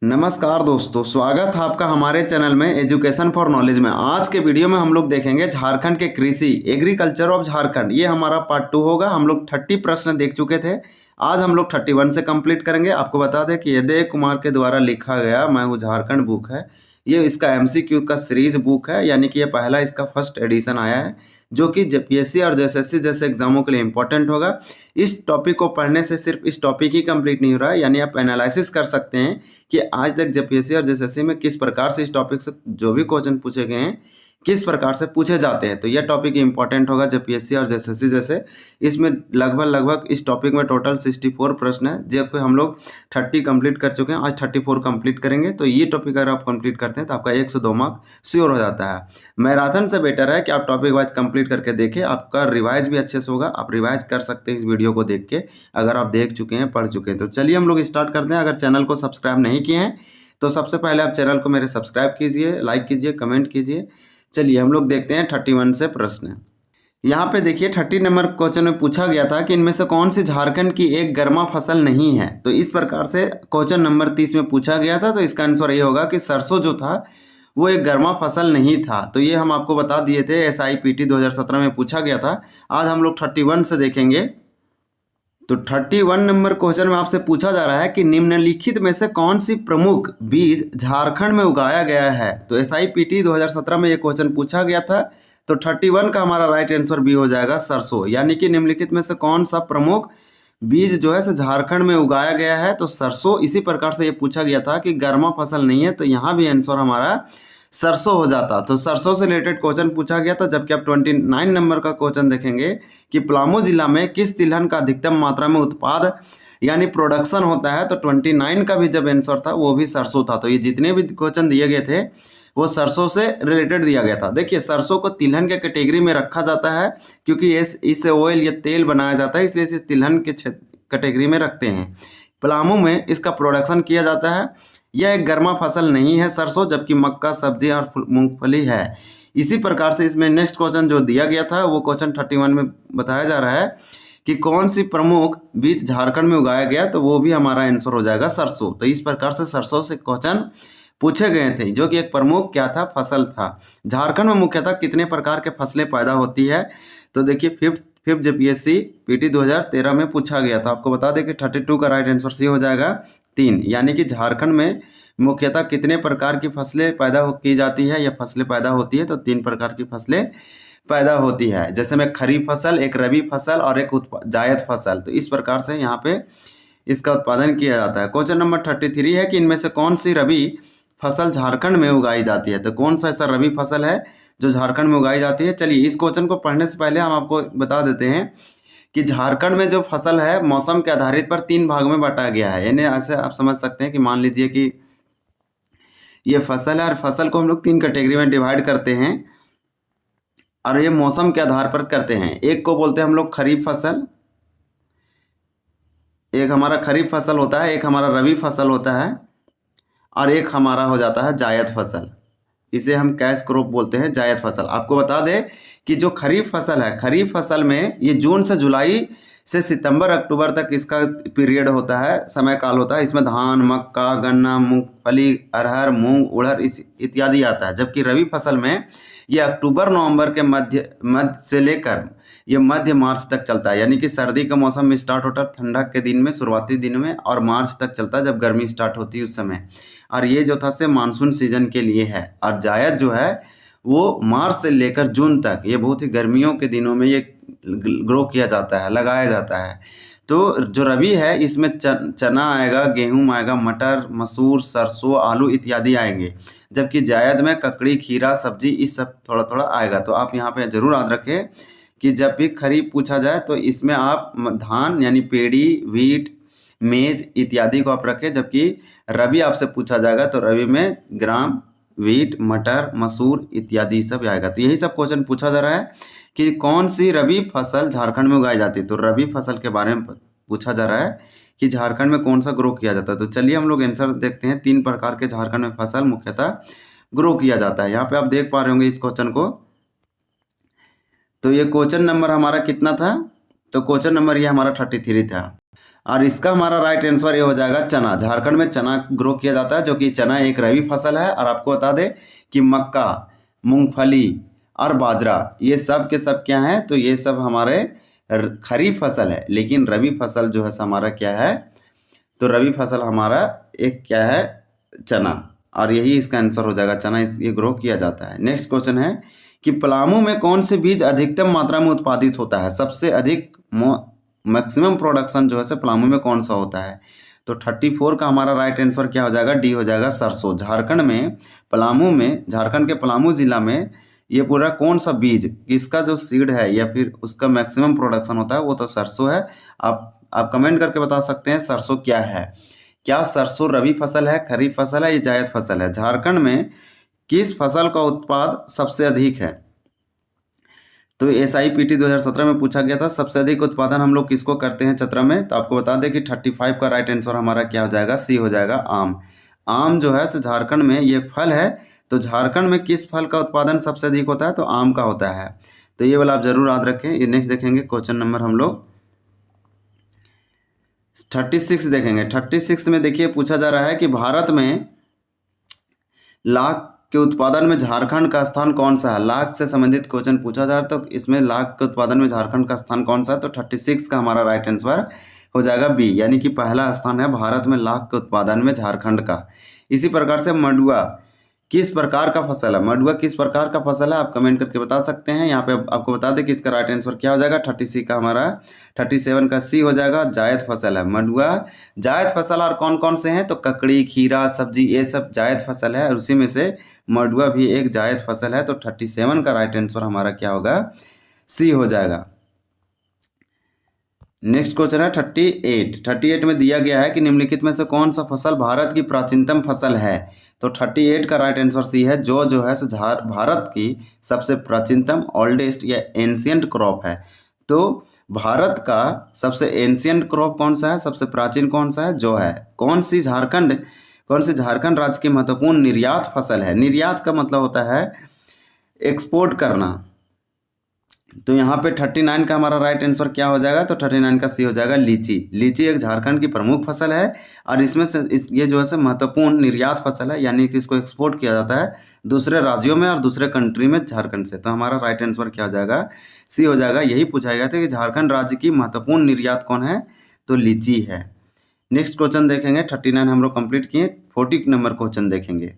नमस्कार दोस्तों, स्वागत है आपका हमारे चैनल में एजुकेशन फॉर नॉलेज में। आज के वीडियो में हम लोग देखेंगे झारखंड के कृषि एग्रीकल्चर ऑफ झारखंड। ये हमारा पार्ट 2 होगा। हम लोग 30 प्रश्न देख चुके थे। आज हम लोग 31 से कंप्लीट करेंगे। आपको बता दें कि यदय कुमार के द्वारा लिखा गया मैं हूँ झारखंड बुक है। ये इसका MCQ का सीरीज बुक है, यानी कि ये पहला इसका फर्स्ट एडिशन आया है, जो कि PSC और JSSC जैसे एग्जामों के लिए इंपॉर्टेंट होगा। इस टॉपिक को पढ़ने से सिर्फ इस टॉपिक ही कंप्लीट नहीं हो रहा है, यानी आप एनालिसिस कर सकते हैं कि आज तक JPSC और JSSC में किस प्रकार से इस टॉपिक से जो भी क्वेश्चन पूछे गए हैं किस प्रकार से पूछे जाते हैं। तो यह टॉपिक इंपॉर्टेंट होगा JPSC और JSSC जैसे। इसमें लगभग इस टॉपिक में टोटल 64 प्रश्न है, जबकि हम लोग 30 कंप्लीट कर चुके हैं। आज 34 कंप्लीट करेंगे। तो ये टॉपिक अगर आप कंप्लीट करते हैं तो आपका 1 से 2 मार्क श्योर हो जाता है। मैराथन से बेटर है कि आप टॉपिक वाइज कंप्लीट करके देखें, आपका रिवाइज भी अच्छे से होगा। आप रिवाइज कर सकते हैं इस वीडियो को देख के, अगर आप देख चुके हैं, पढ़ चुके हैं। तो चलिए हम लोग स्टार्ट करते हैं। अगर चैनल को सब्सक्राइब नहीं किए हैं तो सबसे पहले आप चैनल को मेरे सब्सक्राइब कीजिए, लाइक कीजिए, कमेंट कीजिए। चलिए हम लोग देखते हैं 31 से प्रश्न। यहाँ पे देखिए 30 नंबर क्वेश्चन में पूछा गया था कि इनमें से कौन सी झारखंड की एक गर्मा फसल नहीं है। तो इस प्रकार से क्वेश्चन नंबर 30 में पूछा गया था। तो इसका आंसर ये होगा कि सरसों जो था वो एक गर्मा फसल नहीं था। तो ये हम आपको बता दिए थे, SIPT 2017 में पूछा गया था। आज हम लोग 31 से देखेंगे। तो 31 नंबर क्वेश्चन में आपसे पूछा जा रहा है कि निम्नलिखित में से कौन सी प्रमुख बीज झारखंड में उगाया गया है। तो SIPT 2017 में ये क्वेश्चन पूछा गया था। तो 31 का हमारा राइट आंसर बी हो जाएगा, सरसों। यानी कि निम्नलिखित में से कौन सा प्रमुख बीज जो है झारखंड में उगाया गया है, तो सरसों। इसी प्रकार से ये पूछा गया था कि गर्मा फसल नहीं है, तो यहाँ भी आंसर हमारा सरसों हो जाता। तो सरसों से रिलेटेड क्वेश्चन पूछा गया था। जबकि आप 29 नंबर का क्वेश्चन देखेंगे कि पलामू जिला में किस तिलहन का अधिकतम मात्रा में उत्पाद यानी प्रोडक्शन होता है। तो 29 का भी जब आंसर था वो भी सरसों था। तो ये जितने भी क्वेश्चन दिए गए थे वो सरसों से रिलेटेड दिया गया था। देखिए सरसों को तिलहन के कैटेगरी में रखा जाता है, क्योंकि इससे ऑयल या तेल बनाया जाता है, इसलिए इसे तिलहन के कैटेगरी में रखते हैं। पलामू में इसका प्रोडक्शन किया जाता है। यह एक गर्मा फसल नहीं है सरसों, जबकि मक्का, सब्जी और मूंगफली है। इसी प्रकार से इसमें नेक्स्ट क्वेश्चन जो दिया गया था वो क्वेश्चन 31 में बताया जा रहा है कि कौन सी प्रमुख बीज झारखंड में उगाया गया, तो वो भी हमारा आंसर हो जाएगा सरसों। तो इस प्रकार से सरसों से क्वेश्चन पूछे गए थे, जो कि एक प्रमुख क्या था, फसल था। झारखंड में मुख्यतः कितने प्रकार के फसलें पैदा होती है। तो देखिए फिफ्थ JPSC PT 2013 में पूछा गया था। आपको बता दें कि 32 का राइट आंसर सी हो जाएगा 3। यानी कि झारखंड में मुख्यतः कितने प्रकार की फसलें पैदा की जाती है या फसलें पैदा होती है। तो 3 प्रकार की फसलें पैदा होती है, जैसे में खरीफ फसल, एक रबी फसल और एक जायद फसल। तो इस प्रकार से यहाँ पे इसका उत्पादन किया जाता है। क्वेश्चन नंबर 33 है कि इनमें से कौन सी रबी फसल झारखंड में उगाई जाती है। तो कौन सा ऐसा रबी फसल है जो झारखंड में उगाई जाती है। चलिए इस क्वेश्चन को पढ़ने से पहले हम आपको बता देते हैं कि झारखंड में जो फसल है मौसम के आधारित पर 3 भाग में बांटा गया है। यानी ऐसे आप समझ सकते हैं कि मान लीजिए कि ये फसल है और फसल को हम लोग 3 कैटेगरी में डिवाइड करते हैं और ये मौसम के आधार पर करते हैं। एक को बोलते हैं हम लोग खरीफ फसल, एक हमारा खरीफ फसल होता है, एक हमारा रबी फसल होता है और एक हमारा हो जाता है जायद फसल। इसे हम कैश क्रॉप बोलते हैं, जायद फसल। आपको बता दें कि जो खरीफ फसल है, खरीफ फसल में ये जून से जुलाई से सितंबर अक्टूबर तक इसका पीरियड होता है, समय काल होता है। इसमें धान, मक्का, गन्ना, मूंगफली, अरहर, मूंग, उड़द इत्यादि आता है। जबकि रबी फसल में ये अक्टूबर नवंबर के मध्य से लेकर ये मध्य मार्च तक चलता है। यानी कि सर्दी का मौसम में स्टार्ट होता है ठंडक के दिन में, शुरुआती दिन में, और मार्च तक चलता है जब गर्मी स्टार्ट होती है उस समय। और ये जो था से मानसून सीजन के लिए है। और जायद जो है वो मार्च से लेकर जून तक, ये बहुत ही गर्मियों के दिनों में ये ग्रो किया जाता है, लगाया जाता है। तो जो रबी है इसमें चना आएगा, गेहूं आएगा, मटर, मसूर, सरसों, आलू इत्यादि आएंगे। जबकि जायद में ककड़ी, खीरा, सब्जी इस सब थोड़ा थोड़ा आएगा। तो आप यहाँ पे जरूर याद रखें कि जब भी खरीफ पूछा जाए तो इसमें आप धान यानी पेड़ी, व्हीट, मेज इत्यादि को आप रखें। जबकि रबी आपसे पूछा जाएगा तो रबी में ग्राम, व्हीट, मटर, मसूर इत्यादि सब आएगा। तो यही सब क्वेश्चन पूछा जा रहा है कि कौन सी रबी फसल झारखंड में उगाई जाती है। तो रबी फसल के बारे में पूछा जा रहा है कि झारखंड में कौन सा ग्रो किया जाता है। तो चलिए हम लोग आंसर देखते हैं। 3 प्रकार के झारखंड में फसल मुख्यतः ग्रो किया जाता है। यहाँ पे आप देख पा रहे होंगे इस क्वेश्चन को। तो ये क्वेश्चन नंबर हमारा कितना था। तो क्वेश्चन नंबर ये हमारा 33 था। और इसका हमारा राइट आंसर ये हो जाएगा चना। झारखंड में चना ग्रो किया जाता है, जो कि चना एक रबी फसल है। और आपको बता दें कि मक्का, मूंगफली और बाजरा ये सब के सब क्या हैं, तो ये सब हमारे खरीफ फसल है। लेकिन रबी फसल जो है हमारा क्या है, तो रबी फसल हमारा एक क्या है, चना। और यही इसका आंसर हो जाएगा चना, ये ग्रो किया जाता है। नेक्स्ट क्वेश्चन है कि पलामू में कौन से बीज अधिकतम मात्रा में उत्पादित होता है, सबसे अधिक मैक्सिमम प्रोडक्शन जो है पलामू में कौन सा होता है। तो 34 का हमारा राइट आंसर क्या हो जाएगा, डी हो जाएगा सरसों। झारखंड में पलामू में, झारखंड के पलामू जिला में ये पूरा कौन सा बीज, किसका जो सीड है या फिर उसका मैक्सिमम प्रोडक्शन होता है, वो तो सरसों है। आप कमेंट करके बता सकते हैं सरसों क्या है। क्या सरसों रबी फसल है, खरीफ फसल है या जायद फसल है। झारखंड में किस फसल का उत्पाद सबसे अधिक है। तो SIPT 2017 में पूछा गया था सबसे अधिक उत्पादन हम लोग किसको करते हैं चतरा में। तो आपको बता दें कि 35 का राइट आंसर हमारा क्या हो जाएगा, सी हो जाएगा आम। आम जो है झारखंड में ये फल है, तो झारखंड में किस फल का उत्पादन सबसे अधिक होता है, तो आम का होता है। तो ये वाला आप जरूर याद रखें। ये नेक्स्ट देखेंगे क्वेश्चन नंबर हम लोग 36 देखेंगे। 36 में देखिए पूछा जा रहा है कि भारत में लाख के उत्पादन में झारखंड का स्थान कौन सा है। लाख से संबंधित क्वेश्चन पूछा जा रहा है, तो इसमें लाख के उत्पादन में झारखंड का स्थान कौन सा है। तो 36 का हमारा राइट आंसर हो जाएगा बी, यानी कि पहला स्थान है भारत में लाख के उत्पादन में झारखंड का। इसी प्रकार से मडुआ किस प्रकार का फसल है, मडुआ किस प्रकार का फसल है, आप कमेंट करके बता सकते हैं। यहाँ पे आपको बता दें कि इसका राइट आंसर क्या हो जाएगा, 36 का हमारा 37 का सी हो जाएगा, जायद फसल है मडुआ। जायद फसल और कौन कौन से हैं, तो ककड़ी, खीरा, सब्जी, ये सब जायद फसल है। और उसी में से मडुआ भी एक जायद फसल है। तो 37 का राइट आंसर हमारा क्या होगा, सी हो जाएगा। नेक्स्ट क्वेश्चन है 38 में दिया गया है कि निम्नलिखित में से कौन सा फसल भारत की प्राचीनतम फसल है। तो 38 का राइट आंसर सी है, जो है भारत की सबसे प्राचीनतम ओल्डेस्ट या एंशियंट क्रॉप है। तो भारत का सबसे एंशियंट क्रॉप कौन सा है, सबसे प्राचीन कौन सा है, जो है। कौन सी झारखंड राज्य की महत्वपूर्ण निर्यात फसल है। निर्यात का मतलब होता है एक्सपोर्ट करना। तो यहाँ पे 39 का हमारा राइट आंसर क्या हो जाएगा, तो 39 का सी हो जाएगा लीची। लीची एक झारखंड की प्रमुख फसल है और इसमें से ये जो है महत्वपूर्ण निर्यात फसल है, यानी कि इसको एक्सपोर्ट किया जाता है दूसरे राज्यों में और दूसरे कंट्री में झारखंड से। तो हमारा राइट आंसर क्या हो जाएगा, सी हो जाएगा। यही पूछा गया था कि झारखंड राज्य की महत्वपूर्ण निर्यात कौन है, तो लीची है। नेक्स्ट क्वेश्चन देखेंगे, 39 हम लोग कंप्लीट किए। 40 नंबर क्वेश्चन देखेंगे।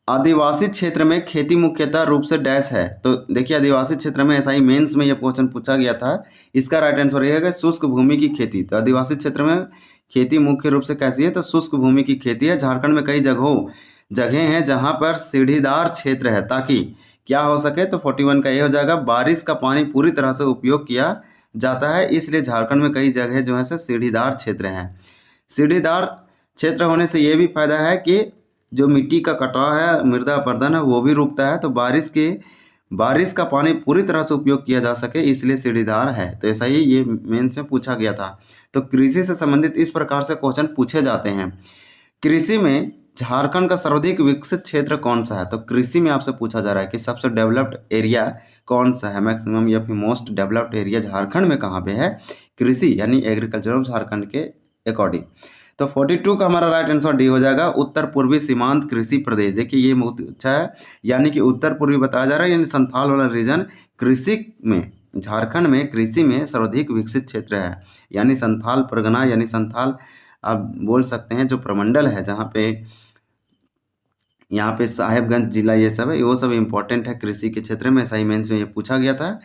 आदिवासी क्षेत्र में खेती मुख्यतः रूप से डैश है। तो देखिए आदिवासी क्षेत्र में SI मेंस में यह क्वेश्चन पूछा गया था। इसका राइट आंसर ये है शुष्क भूमि की खेती। तो आदिवासी क्षेत्र में खेती मुख्य रूप से कैसी है, तो शुष्क भूमि की खेती है। झारखंड में कई जगह हैं जहां पर सीढ़ीदार क्षेत्र है, ताकि क्या हो सके, तो 41 का ये हो जाएगा, बारिश का पानी पूरी तरह से उपयोग किया जाता है, इसलिए झारखंड में कई जगह जो है सीढ़ीदार क्षेत्र हैं। सीढ़ीदार क्षेत्र होने से ये भी फायदा है कि जो मिट्टी का कटाव है, मृदा अपरदन है, वो भी रुकता है। तो बारिश का पानी पूरी तरह से उपयोग किया जा सके, इसलिए सीढ़ीदार है। तो ऐसा ही ये मेंस में पूछा गया था। तो कृषि से संबंधित इस प्रकार से क्वेश्चन पूछे जाते हैं। कृषि में झारखंड का सर्वाधिक विकसित क्षेत्र कौन सा है। तो कृषि में आपसे पूछा जा रहा है कि सबसे डेवलप्ड एरिया कौन सा है, मैक्सिमम या फिर मोस्ट डेवलप्ड एरिया झारखंड में कहाँ पे है, कृषि यानी एग्रीकल्चर ऑफ झारखंड के अकॉर्डिंग। तो 42 का हमारा राइट आंसर डी हो जाएगा, उत्तर पूर्वी सीमांत कृषि प्रदेश। देखिए ये बहुत अच्छा है, यानी कि उत्तर पूर्वी बताया जा रहा है, यानी संथाल वाला रीजन कृषि में, झारखंड में कृषि में सर्वाधिक विकसित क्षेत्र है। यानी संथाल परगना, यानी संथाल आप बोल सकते हैं जो प्रमंडल है, जहाँ पे यहाँ पे साहेबगंज जिला ये सब है, वो सब इम्पोर्टेंट है कृषि के क्षेत्र में। SI मेंस में ये पूछा गया था।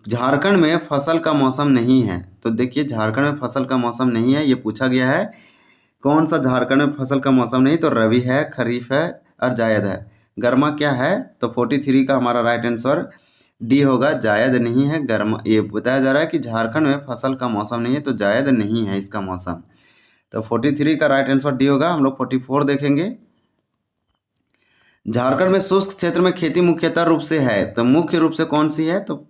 झारखंड में फसल का मौसम नहीं है। तो देखिए झारखंड में फसल का मौसम नहीं है, ये पूछा गया है। कौन सा झारखंड में फसल का मौसम नहीं, तो रबी है, खरीफ है और जायद है। गर्मा क्या है, तो 43 का हमारा राइट आंसर डी होगा, जायद नहीं है, गर्मा। ये बताया जा रहा है कि झारखंड में फसल का मौसम नहीं है, तो जायद नहीं है इसका मौसम। तो 43 का राइट आंसर डी होगा। हम लोग 44 देखेंगे। झारखंड में शुष्क क्षेत्र में खेती मुख्यतः रूप से है। तो मुख्य रूप से कौन सी है, तो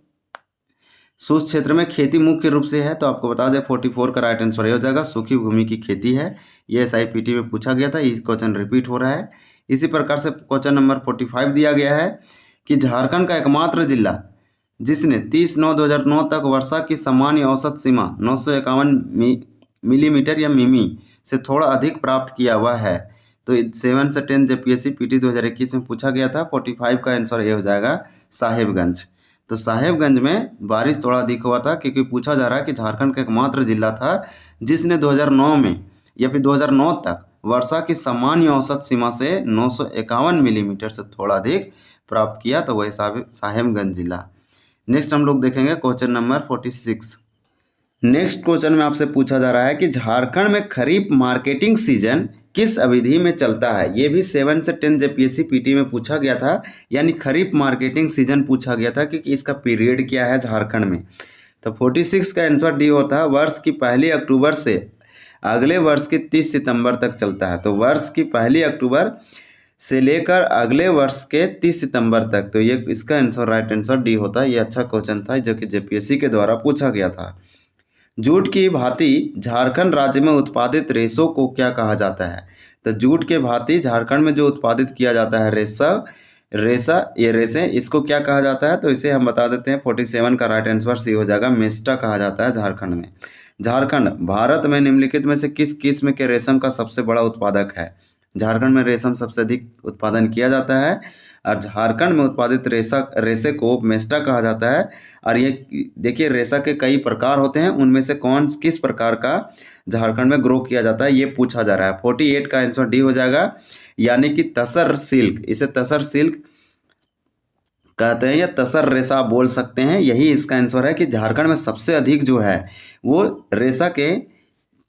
शुष्क क्षेत्र में खेती मुख्य रूप से है। तो आपको बता दें 44 का राइट आंसर हो जाएगा, सूखी भूमि की खेती है। ये SIPT में पूछा गया था, इस क्वेश्चन रिपीट हो रहा है। इसी प्रकार से क्वेश्चन नंबर 45 दिया गया है कि झारखंड का एकमात्र जिला जिसने 30/9/2009 तक वर्षा की सामान्य औसत सीमा 951 मिलीमीटर या मिमी से थोड़ा अधिक प्राप्त किया हुआ है। तो 7 से 10 जेपीएससी पीटी 2021 में पूछा गया था। 45 का आंसर ये हो जाएगा साहेबगंज। तो साहेबगंज में बारिश थोड़ा अधिक हुआ था, क्योंकि पूछा जा रहा है कि झारखंड का एकमात्र जिला था जिसने 2009 में या फिर 2009 तक वर्षा की सामान्य औसत सीमा से 951 मिलीमीटर से थोड़ा अधिक प्राप्त किया, तो वही साहेबगंज जिला। नेक्स्ट हम लोग देखेंगे क्वेश्चन नंबर 46। नेक्स्ट क्वेश्चन में आपसे पूछा जा रहा है कि झारखंड में खरीफ मार्केटिंग सीजन किस अवधि में चलता है। ये भी 7 से 10 जेपीएससी पीटी में पूछा गया था, यानी खरीफ मार्केटिंग सीजन पूछा गया था कि इसका पीरियड क्या है झारखंड में। तो 46 का आंसर डी होता है, वर्ष की 1 अक्टूबर से अगले वर्ष के 30 सितंबर तक चलता है। तो वर्ष की 1 अक्टूबर से लेकर अगले वर्ष के 30 सितंबर तक, तो ये इसका आंसर राइट आंसर डी होता है। ये अच्छा क्वेश्चन था जो कि जेपीएससी के द्वारा पूछा गया था। जूट की भांति झारखंड राज्य में उत्पादित रेशों को क्या कहा जाता है। तो जूट के भांति झारखंड में जो उत्पादित किया जाता है ये रेशे, इसको क्या कहा जाता है। तो इसे हम बता देते हैं। 47 का राइट आंसर सी हो जाएगा, मेस्टा कहा जाता है झारखंड में। झारखंड भारत में निम्नलिखित में से किस किस्म के रेशम का सबसे बड़ा उत्पादक है। झारखंड में रेशम सबसे अधिक उत्पादन किया जाता है और झारखंड में उत्पादित रेशे को मेस्टा कहा जाता है। और ये देखिए रेशा के कई प्रकार होते हैं, उनमें से किस प्रकार का झारखंड में ग्रो किया जाता है ये पूछा जा रहा है। 48 का आंसर डी हो जाएगा, यानी कि तसर सिल्क। इसे तसर सिल्क कहते हैं या तसर रेशा बोल सकते हैं। यही इसका आंसर है कि झारखंड में सबसे अधिक जो है वो रेशा के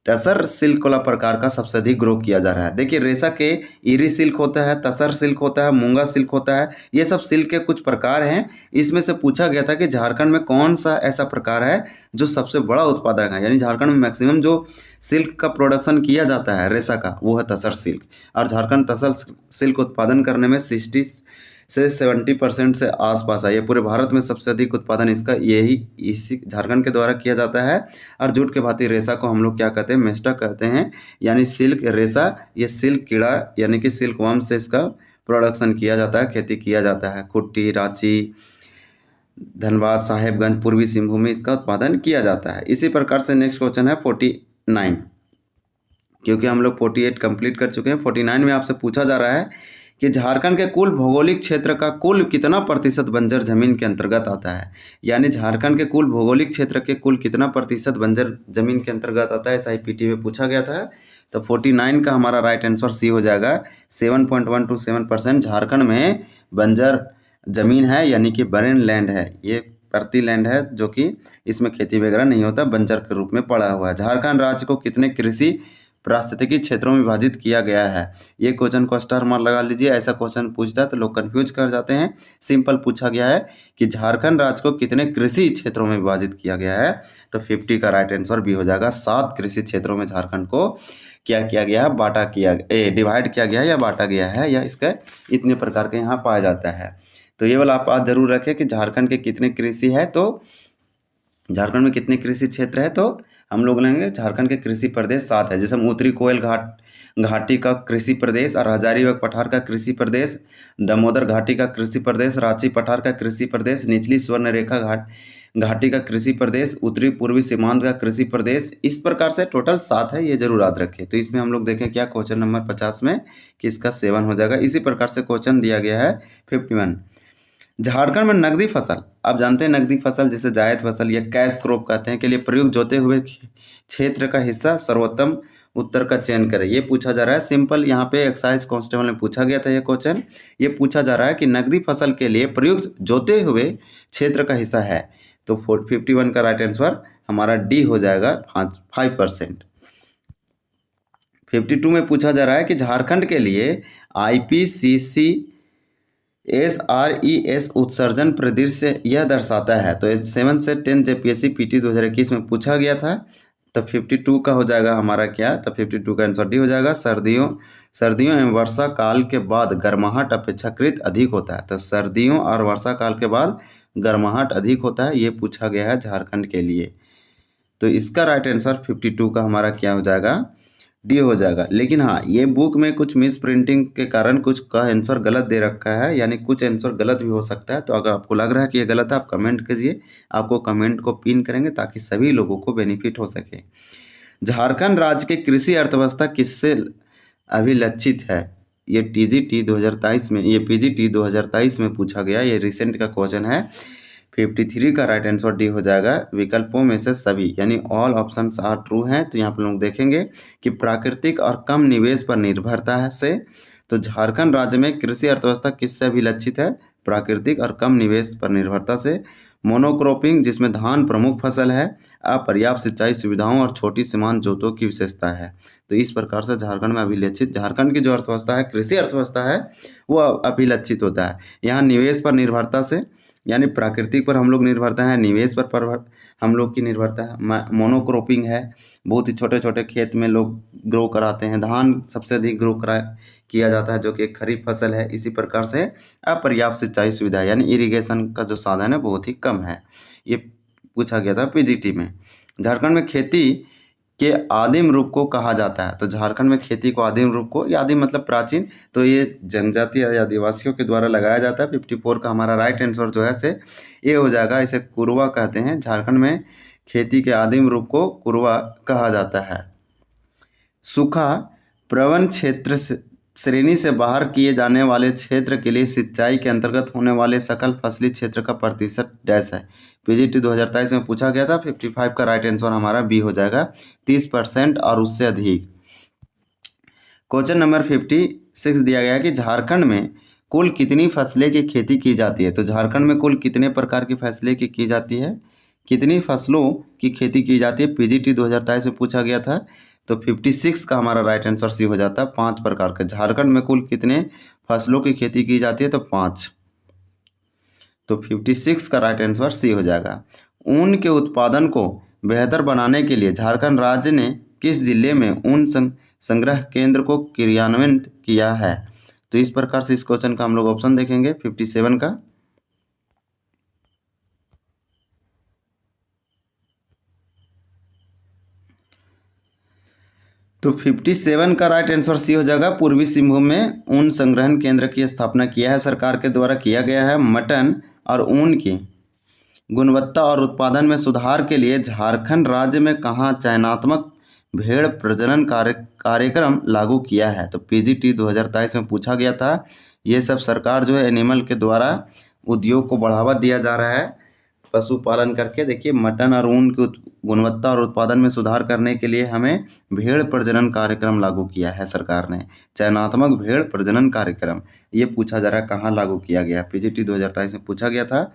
तसर सिल्क वाला प्रकार का सबसे अधिक ग्रो किया जा रहा है। देखिए रेशा के इरी सिल्क होता है, तसर सिल्क होता है, मूंगा सिल्क होता है। ये सब सिल्क के कुछ प्रकार हैं। इसमें से पूछा गया था कि झारखंड में कौन सा ऐसा प्रकार है जो सबसे बड़ा उत्पादक है, यानी झारखंड में मैक्सिमम जो सिल्क का प्रोडक्शन किया जाता है रेशा का, वो है तसर सिल्क। और झारखंड तसर सिल्क उत्पादन करने में 60 से 70% से आसपास है। ये पूरे भारत में सबसे अधिक उत्पादन इसका इसी झारखंड के द्वारा किया जाता है। और जूट के भांति रेशा को हम लोग क्या कहते हैं, मेस्टा कहते हैं, यानी सिल्क रेशा। ये सिल्क कीड़ा यानी कि सिल्क वर्म से इसका प्रोडक्शन किया जाता है, खेती किया जाता है। खुट्टी, रांची, धनबाद, साहेबगंज, पूर्वी सिंहभूम में इसका उत्पादन किया जाता है। इसी प्रकार से नेक्स्ट क्वेश्चन है 49, क्योंकि हम लोग 48 कंप्लीट कर चुके हैं। 49 में आपसे पूछा जा रहा है कि झारखंड के कुल भौगोलिक क्षेत्र का कुल कितना प्रतिशत बंजर जमीन के अंतर्गत आता है। यानी झारखंड के कुल भौगोलिक क्षेत्र के कुल कितना प्रतिशत बंजर जमीन के अंतर्गत आता है, ऐसा ही पीटी में पूछा गया था। तो 49 का हमारा राइट आंसर सी हो जाएगा, 7.127% झारखंड में बंजर जमीन है, यानी कि बरेन लैंड है। ये परती लैंड है जो कि इसमें खेती वगैरह नहीं होता, बंजर के रूप में पड़ा हुआ है। झारखंड राज्य को कितने कृषि पारिस्थितिकी क्षेत्रों में विभाजित किया गया है। ये क्वेश्चन को स्टार मार्क लगा लीजिए। ऐसा क्वेश्चन पूछता है तो लोग कंफ्यूज कर जाते हैं। सिंपल पूछा गया है कि झारखंड राज्य को कितने कृषि क्षेत्रों में विभाजित किया गया है। तो 50 का राइट आंसर भी हो जाएगा। 7 कृषि क्षेत्रों में झारखंड को क्या किया गया है, डिवाइड किया गया है या बांटा गया है, या इसका इतने प्रकार के यहाँ पाया जाता है। तो ये वाला आप बात जरूर रखें कि झारखंड के कितने कृषि है। तो झारखंड में कितने कृषि क्षेत्र है, तो हम लोग लेंगे झारखंड के कृषि प्रदेश 7 है। जैसे उत्तरी कोयल घाटी का कृषि प्रदेश और हजारीबाग पठार का कृषि प्रदेश, दामोदर घाटी का कृषि प्रदेश, रांची पठार का कृषि प्रदेश, निचली स्वर्ण रेखा घाटी का कृषि प्रदेश, उत्तरी पूर्वी सीमांत का कृषि प्रदेश। इस प्रकार से टोटल 7 है, ये जरूर याद रखें। तो इसमें हम लोग देखें क्या क्वेश्चन नंबर 50 में कि इसका 7 हो जाएगा। इसी प्रकार से क्वेश्चन दिया गया है 51। झारखंड में नकदी फसल, आप जानते हैं नकदी फसल जिसे जायद फसल या कैश क्रॉप कहते हैं, के लिए प्रयुक्त जोते हुए क्षेत्र का हिस्सा सर्वोत्तम उत्तर का चयन करें। ये पूछा जा रहा है। सिंपल यहाँ पे एक्साइज कांस्टेबल में पूछा गया था ये क्वेश्चन। ये पूछा जा रहा है कि नकदी फसल के लिए प्रयुक्त जोते हुए क्षेत्र का हिस्सा है। तो 51 का राइट आंसर हमारा डी हो जाएगा 5%। 52 में पूछा जा रहा है कि झारखंड के लिए IPCC SRES उत्सर्जन परिदृश्य यह दर्शाता है। तो 7 से 10 जेपीएससी पीटी 2021 में पूछा गया था। तो 52 का हो जाएगा हमारा क्या, तो 52 का आंसर डी हो जाएगा। सर्दियों एवं वर्षा काल के बाद गर्माहट अपेक्षाकृत अधिक होता है। तो सर्दियों और वर्षा काल के बाद गर्माहट अधिक होता है, ये पूछा गया है झारखंड के लिए। तो इसका राइट आंसर 52 का हमारा क्या हो जाएगा, डी हो जाएगा। लेकिन हाँ, ये बुक में कुछ मिस प्रिंटिंग के कारण कुछ का आंसर गलत दे रखा है, यानी कुछ आंसर गलत भी हो सकता है। तो अगर आपको लग रहा है कि ये गलत है, आप कमेंट कीजिए। आपको कमेंट को पिन करेंगे ताकि सभी लोगों को बेनिफिट हो सके। झारखंड राज्य के कृषि अर्थव्यवस्था किससे अभिलक्षित है? ये TGT 2023 में, ये PGT 2023 में पूछा गया, ये रिसेंट का क्वेश्चन है। 53 का राइट आंसर डी हो जाएगा, विकल्पों में से सभी, यानी ऑल ऑप्शंस आर ट्रू हैं। तो यहाँ पर लोग देखेंगे कि प्राकृतिक और कम निवेश पर निर्भरता है से, तो झारखंड राज्य में कृषि अर्थव्यवस्था किससे अभिलक्षित है? प्राकृतिक और कम निवेश पर निर्भरता से। मोनोक्रॉपिंग, जिसमें धान प्रमुख फसल है। अपर्याप्त सिंचाई सुविधाओं और छोटी सीमांत जोतों की विशेषता है। तो इस प्रकार से झारखंड में अभिलक्षित, झारखंड की जो अर्थव्यवस्था है, कृषि अर्थव्यवस्था है, वो अभिलक्षित होता है। यहाँ निवेश पर निर्भरता से, यानी प्राकृतिक पर हम लोग निर्भरता है, निवेश पर हम लोग की निर्भरता है। मोनोक्रॉपिंग है, बहुत ही छोटे छोटे खेत में लोग ग्रो कराते हैं। धान सबसे अधिक ग्रो किया जाता है, जो कि एक खरीफ फसल है। इसी प्रकार से अपर्याप्त सिंचाई सुविधा, यानी इरिगेशन का जो साधन है बहुत ही कम है। ये पूछा गया था PGT में। झारखंड में खेती के आदिम रूप को कहा जाता है। तो झारखंड में खेती को आदिम रूप को, या आदिम मतलब प्राचीन, तो ये जनजाति या आदिवासियों के द्वारा लगाया जाता है। 54 का हमारा राइट आंसर जो है से ये हो जाएगा। इसे कुरवा कहते हैं। झारखंड में खेती के आदिम रूप को कुरवा कहा जाता है। सूखा प्रवण क्षेत्र श्रेणी से बाहर किए जाने वाले क्षेत्र के लिए सिंचाई के अंतर्गत होने वाले सकल फसली क्षेत्र का प्रतिशत डैश है। PGT 2023 में पूछा गया था। 55 का राइट आंसर हमारा बी हो जाएगा, 30% और उससे अधिक। क्वेश्चन नंबर 56 दिया गया कि झारखंड में कुल कितनी फसलें की खेती की जाती है? तो झारखंड में कुल कितने प्रकार की फसलें की जाती है, कितनी फसलों की खेती की जाती है? PGT 2023 में पूछा गया था। तो 56 का हमारा राइट आंसर सी हो जाता है, 5 प्रकार के। झारखंड में कुल कितने फसलों की खेती की जाती है? तो 5। तो 56 का राइट आंसर सी हो जाएगा। ऊन के उत्पादन को बेहतर बनाने के लिए झारखंड राज्य ने किस जिले में ऊन संग्रह केंद्र को क्रियान्वित किया है? तो इस प्रकार से इस क्वेश्चन का हम लोग ऑप्शन देखेंगे 57 का। तो 57 का राइट आंसर सी हो जाएगा। पूर्वी सिंहभूम में ऊन संग्रहण केंद्र की स्थापना किया है, सरकार के द्वारा किया गया है। मटन और ऊन की गुणवत्ता और उत्पादन में सुधार के लिए झारखंड राज्य में कहाँ चयनात्मक भेड़ प्रजनन कार्यक्रम लागू किया है? तो PGT 2023 में पूछा गया था। ये सब सरकार जो है एनिमल के द्वारा उद्योग को बढ़ावा दिया जा रहा है पशुपालन करके। देखिए, मटन और ऊन की गुणवत्ता और उत्पादन में सुधार करने के लिए हमें भेड़ प्रजनन कार्यक्रम लागू किया है सरकार ने। चयनात्मक भेड़ प्रजनन कार्यक्रम ये पूछा जा रहा है कहाँ लागू किया गया? PGT 2023 में पूछा गया था।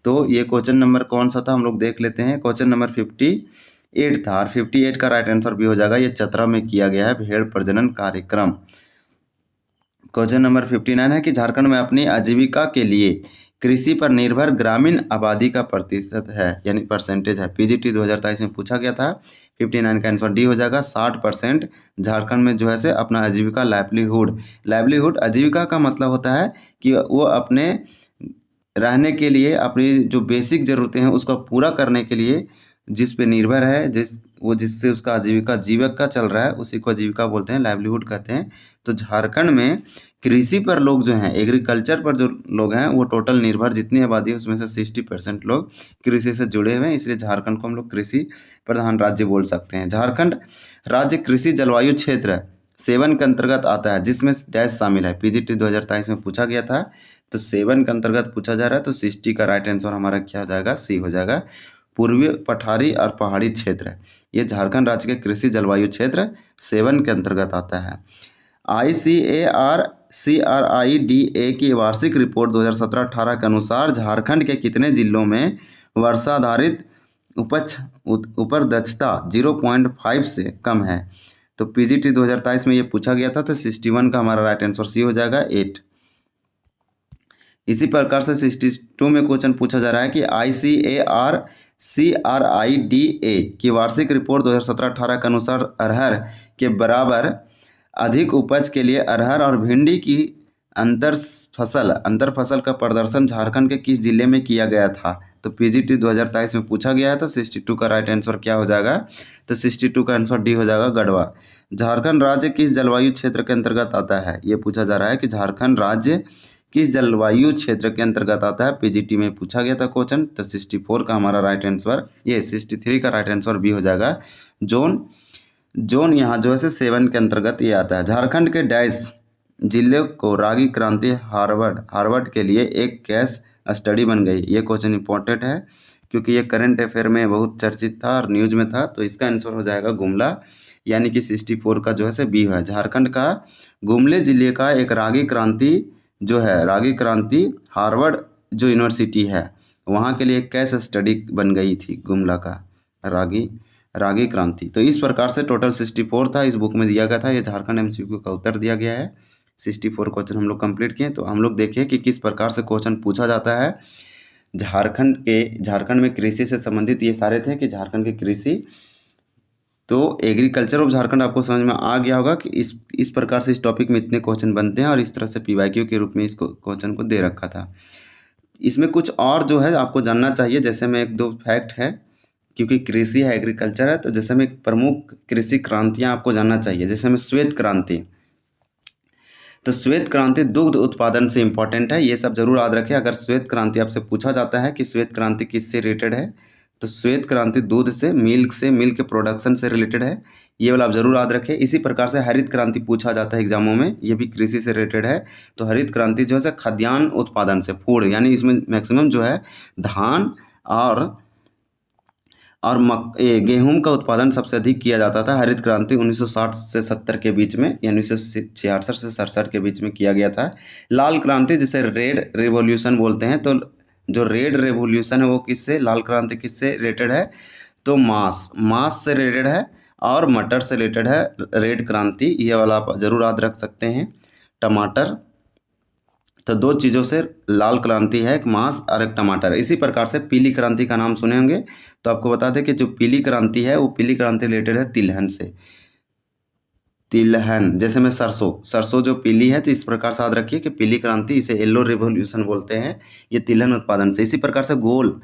तो ये क्वेश्चन नंबर कौन सा था हम लोग देख लेते हैं। क्वेश्चन नंबर 58 था, और 58 का राइट आंसर भी हो जाएगा। ये चतरा में किया गया है भेड़ प्रजनन कार्यक्रम। क्वेश्चन नंबर 59 है कि झारखंड में अपनी आजीविका के लिए कृषि पर निर्भर ग्रामीण आबादी का प्रतिशत है, यानी परसेंटेज है। PGT 2023 में पूछा गया था। 59 का आंसर डी हो जाएगा। 60% झारखंड में जो है से अपना आजीविका, लाइवलीहुड आजीविका का मतलब होता है कि वो अपने रहने के लिए, अपनी जो बेसिक ज़रूरतें हैं उसको पूरा करने के लिए जिस पे निर्भर है, जिससे उसका आजीविका जीवक का चल रहा है, उसी को आजीविका बोलते हैं, लाइवलीहुड कहते हैं। तो झारखंड में कृषि पर लोग जो हैं, एग्रीकल्चर पर जो लोग हैं, वो टोटल निर्भर जितनी आबादी है उसमें से 60% लोग कृषि से जुड़े हुए हैं। इसलिए झारखंड को हम लोग कृषि प्रधान राज्य बोल सकते हैं। झारखंड राज्य कृषि जलवायु क्षेत्र 7 के अंतर्गत आता है, जिसमें डैश शामिल है। PGT 2023 में पूछा गया था। तो 7 के अंतर्गत पूछा जा रहा है। तो 60 का राइट आंसर हमारा क्या हो जाएगा? सी हो जाएगा। पूर्वी पठारी और पहाड़ी क्षेत्र, ये झारखंड राज्य के कृषि जलवायु क्षेत्र 7 के अंतर्गत आता है। ICAR-CRIDA की वार्षिक रिपोर्ट 2017-18 के अनुसार झारखंड के कितने जिलों में वर्षा आधारित उपज दक्षता 0.5 से कम है? तो PGT 2023 में ये पूछा गया था। तो 61 का हमारा राइट आंसर सी हो जाएगा, 8। इसी प्रकार से 62 में क्वेश्चन पूछा जा रहा है कि ICAR-CRIDA की वार्षिक रिपोर्ट 2017-18 के अनुसार अरहर के बराबर अधिक उपज के लिए अरहर और भिंडी की अंतर फसल का प्रदर्शन झारखंड के किस जिले में किया गया था? तो PGT 2023 में पूछा गया है। तो 62 का राइट आंसर क्या हो जाएगा? तो 62 का आंसर डी हो जाएगा, गढ़वा। झारखंड राज्य किस जलवायु क्षेत्र के अंतर्गत आता है? ये पूछा जा रहा है कि झारखंड राज्य किस जलवायु क्षेत्र के अंतर्गत आता है? PGT में पूछा गया था क्वेश्चन। तो 64 का हमारा राइट आंसर, ये 63 का राइट आंसर भी हो जाएगा, जोन जोन यहाँ जो है 7 के अंतर्गत ये आता है। झारखंड के डैश जिले को रागी क्रांति हार्वर्ड के लिए एक केस स्टडी बन गई। ये क्वेश्चन इंपॉर्टेंट है क्योंकि ये करंट अफेयर में बहुत चर्चित था और न्यूज में था। तो इसका आंसर हो जाएगा गुमला, यानी कि 64 का जो है बी है। झारखंड का गुमले जिले का एक रागी क्रांति जो है, रागी क्रांति हार्वर्ड जो यूनिवर्सिटी है वहाँ के लिए एक केस स्टडी बन गई थी गुमला का रागी क्रांति। तो इस प्रकार से टोटल 64 था, इस बुक में दिया गया था। ये झारखंड एमसीक्यू का उत्तर दिया गया है। 64 क्वेश्चन हम लोग कंप्लीट किए। तो हम लोग देखिए कि किस प्रकार से क्वेश्चन पूछा जाता है। झारखंड में कृषि से संबंधित ये सारे थे कि झारखंड की कृषि, तो एग्रीकल्चर ऑफ झारखंड आपको समझ में आ गया होगा कि इस प्रकार से इस टॉपिक में इतने क्वेश्चन बनते हैं और इस तरह से पीवाईक्यू के रूप में इस क्वेश्चन को दे रखा था। इसमें कुछ और जो है आपको जानना चाहिए, जैसे में 1-2 फैक्ट है, क्योंकि कृषि है, एग्रीकल्चर है, तो जैसे में प्रमुख कृषि क्रांतियाँ आपको जानना चाहिए। जैसे में श्वेत क्रांति, तो श्वेत क्रांति दुग्ध उत्पादन से इंपॉर्टेंट है, ये सब जरूर याद रखें। अगर श्वेत क्रांति आपसे पूछा जाता है कि श्वेत क्रांति किससे रिलेटेड है, तो श्वेत क्रांति दूध से, मिल्क के प्रोडक्शन से रिलेटेड है, ये वाला आप जरूर याद रखें। इसी प्रकार से हरित क्रांति पूछा जाता है एग्जामों में, ये भी कृषि से रिलेटेड है। तो हरित क्रांति जो है खाद्यान्न उत्पादन से, फूड, यानी इसमें मैक्सिमम जो है धान और गेहूं का उत्पादन सबसे अधिक किया जाता था। हरित क्रांति 1960 से 70 के बीच में, यानी 1966 से 67 के बीच में किया गया था। लाल क्रांति जिसे रेड रेवोल्यूशन बोलते हैं, तो जो रेड रेवोल्यूशन है वो किससे, लाल क्रांति किससे रिलेटेड है, तो मांस से रिलेटेड है और मटर से रिलेटेड है रेड क्रांति, ये वाला आप जरूर याद रख सकते हैं। टमाटर, तो 2 चीज़ों से लाल क्रांति है, एक मांस और एक टमाटर। इसी प्रकार से पीली क्रांति का नाम सुने होंगे, तो आपको बता दें कि जो पीली क्रांति है वो पीली क्रांति रिलेटेड है तिलहन से। तिलहन, जैसे में सरसों जो पीली है, तो इस प्रकार से याद रखिए कि पीली क्रांति, इसे येलो रिवोल्यूशन बोलते हैं, ये तिलहन उत्पादन से। इसी प्रकार से गोल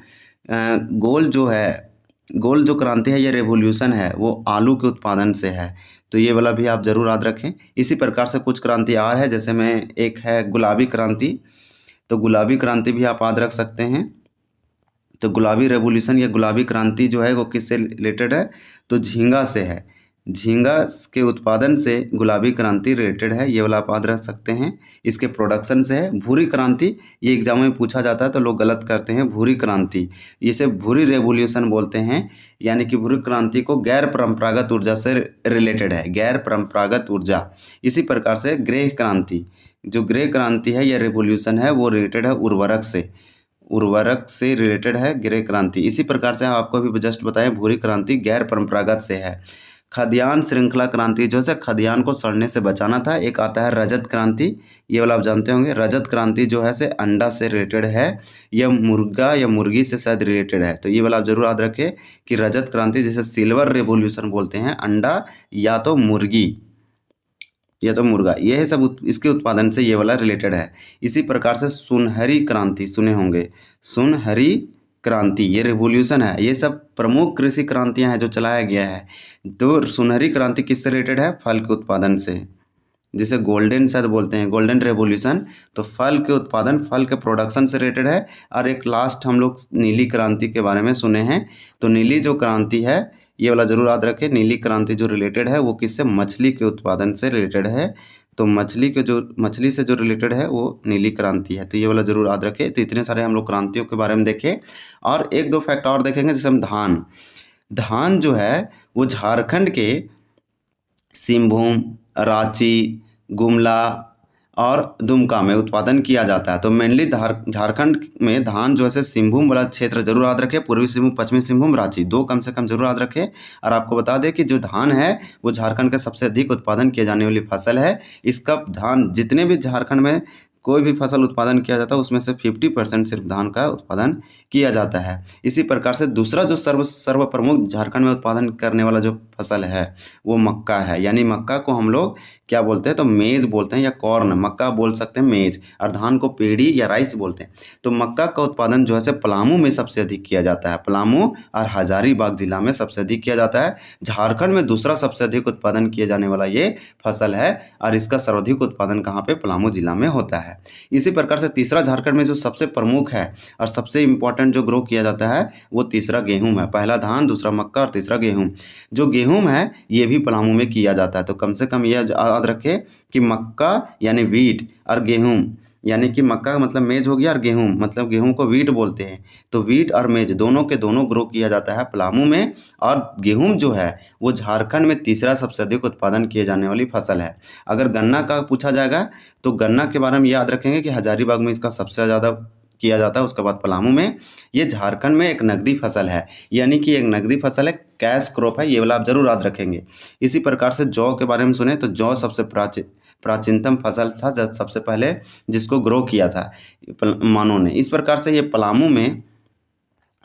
जो क्रांति है, ये रेवोल्यूशन है, वो आलू के उत्पादन से है, तो ये वाला भी आप जरूर याद रखें। इसी प्रकार से कुछ क्रांति और है, जैसे में एक है गुलाबी क्रांति, तो गुलाबी क्रांति भी आप याद रख सकते हैं। तो गुलाबी रेवोल्यूशन या गुलाबी क्रांति जो है वो किससे रिलेटेड है, तो झींगा से है, झींगा के उत्पादन से गुलाबी क्रांति रिलेटेड है, ये वाला आप याद रख सकते हैं। इसके प्रोडक्शन से है। भूरी क्रांति, ये एग्जाम में पूछा जाता है तो लोग गलत करते हैं, भूरी क्रांति, इसे भूरी रेवोल्यूशन बोलते हैं, यानी कि भूरी क्रांति को गैर परंपरागत ऊर्जा से रिलेटेड है, गैर परंपरागत ऊर्जा। इसी प्रकार से ग्रे क्रांति, जो ग्रे क्रांति है या रेवोल्यूशन है वो रिलेटेड है उर्वरक से रिलेटेड है ग्रे क्रांति। इसी प्रकार से आपको भी जस्ट बताएं, भूरी क्रांति गैर परंपरागत से है। खाद्यान्न श्रृंखला क्रांति जो है खाद्यान्न को सड़ने से बचाना था। एक आता है रजत क्रांति, ये वाला आप जानते होंगे। रजत क्रांति जो है अंडा से रिलेटेड है, यह मुर्गा या मुर्गी से शायद रिलेटेड है, तो ये वाला आप जरूर याद रखें कि रजत क्रांति जिसे सिल्वर रेवोल्यूशन बोलते हैं, अंडा या तो मुर्गी या तो मुर्गा, यह सब इसके उत्पादन से ये वाला रिलेटेड है। इसी प्रकार से सुनहरी क्रांति सुने होंगे, सुनहरी क्रांति ये रेवोल्यूशन है। ये सब प्रमुख कृषि क्रांतियां हैं जो चलाया गया है। तो सुनहरी क्रांति किससे रिलेटेड है, फल के उत्पादन से, जिसे गोल्डन शायद बोलते हैं, गोल्डन रेवोल्यूशन, तो फल के उत्पादन, फल के प्रोडक्शन से रिलेटेड है। और एक लास्ट हम लोग नीली क्रांति के बारे में सुने हैं, तो नीली जो क्रांति है ये वाला जरूर याद रखें, नीली क्रांति जो रिलेटेड है वो किससे, मछली के उत्पादन से रिलेटेड है। तो मछली से जो रिलेटेड है वो नीली क्रांति है, तो ये वाला जरूर याद रखें। तो इतने सारे हम लोग क्रांतियों के बारे में देखें और 1-2 फैक्ट और देखेंगे। जैसे हम धान जो है वो झारखंड के सिंहभूम, रांची, गुमला और दुमका में उत्पादन किया जाता है। तो मेनली झारखंड में धान जो है सिंहभूम वाला क्षेत्र जरूर याद रखें, पूर्वी सिंहभूम, पश्चिमी सिंहभूम, रांची, 2 कम से कम जरूर याद रखें। और आपको बता दें कि जो धान है वो झारखंड का सबसे अधिक उत्पादन किए जाने वाली फसल है। इसका धान, जितने भी झारखंड में कोई भी फसल उत्पादन किया जाता है उसमें से 50% सिर्फ धान का उत्पादन किया जाता है। इसी प्रकार से दूसरा जो सर्व प्रमुख झारखंड में उत्पादन करने वाला जो फसल है वो मक्का है, यानी मक्का को हम लोग क्या बोलते हैं, तो मेज बोलते हैं या कॉर्न, मक्का बोल सकते हैं मेज, और धान को पेड़ी या राइस बोलते हैं। तो मक्का का उत्पादन जो है पलामू में सबसे अधिक किया जाता है, पलामू और हजारीबाग जिला में सबसे अधिक किया जाता है। झारखंड में दूसरा सबसे अधिक उत्पादन किया जाने वाला ये फसल है और इसका सर्वाधिक उत्पादन कहाँ पे, पलामू जिला में होता है। है। इसी प्रकार से तीसरा झारखंड में जो सबसे प्रमुख है और सबसे इम्पोर्टेंट जो ग्रो किया जाता है वो तीसरा गेहूँ है। पहला धान, दूसरा मक्का और तीसरा गेहूँ। जो गेहूँ है ये भी पलामू में किया जाता है। तो कम से कम यह याद रखें कि मक्का यानी वीट और गेहूँ, यानी कि मक्का का मतलब मेज हो गया और गेहूँ मतलब गेहूँ को वीट बोलते हैं। तो वीट और मेज दोनों के दोनों ग्रो किया जाता है पलामू में। और गेहूँ जो है वो झारखंड में तीसरा सबसे अधिक उत्पादन किए जाने वाली फसल है। अगर गन्ना का पूछा जाएगा तो गन्ना के बारे में याद रखेंगे कि हजारीबाग में इसका सबसे ज़्यादा किया जाता है, उसके बाद पलामू में। ये झारखंड में एक नकदी फसल है, यानी कि एक नकदी फसल है, कैश क्रॉप है, ये वाला आप जरूर याद रखेंगे। इसी प्रकार से जौ के बारे में सुने तो जौ सबसे प्राचीनतम फसल था, जब सबसे पहले जिसको ग्रो किया था मानव ने। इस प्रकार से ये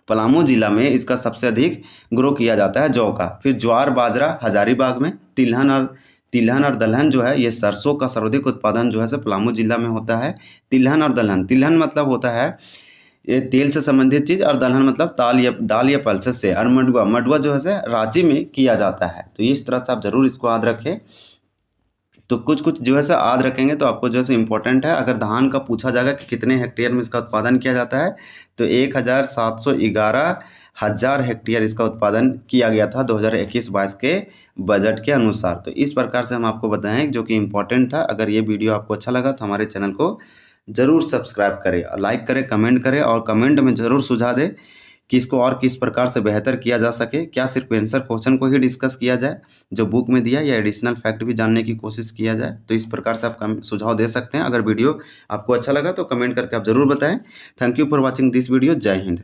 पलामू जिला में इसका सबसे अधिक ग्रो किया जाता है जौ का। फिर ज्वार बाजरा हजारीबाग में, तिलहन और दलहन जो है ये सरसों का सर्वाधिक उत्पादन जो है से पलामू जिला में होता है। तिलहन और दलहन, तिलहन मतलब होता है ये तेल से संबंधित चीज़, और दलहन मतलब दाल या पल्सेस से। और मडुआ जो है से रांची में किया जाता है। तो इस तरह से आप जरूर इसको याद रखें। तो कुछ जो है से याद रखेंगे तो आपको जो है से इम्पोर्टेंट है। अगर धान का पूछा जाएगा कि कितने हेक्टेयर में इसका उत्पादन किया जाता है तो 1,711,000 हेक्टेयर इसका उत्पादन किया गया था 2021-22 के बजट के अनुसार। तो इस प्रकार से हम आपको बताएं जो कि इम्पोर्टेंट था। अगर ये वीडियो आपको अच्छा लगा तो हमारे चैनल को ज़रूर सब्सक्राइब करें, लाइक करें, कमेंट करें और कमेंट में ज़रूर सुझाव दें कि इसको और किस प्रकार से बेहतर किया जा सके। क्या सिर्फ आंसर क्वेश्चन को ही डिस्कस किया जाए जो बुक में दिया, या एडिशनल फैक्ट भी जानने की कोशिश किया जाए। तो इस प्रकार से आप सुझाव दे सकते हैं। अगर वीडियो आपको अच्छा लगा तो कमेंट करके आप ज़रूर बताएं। Thank you for watching this video. जय हिंद।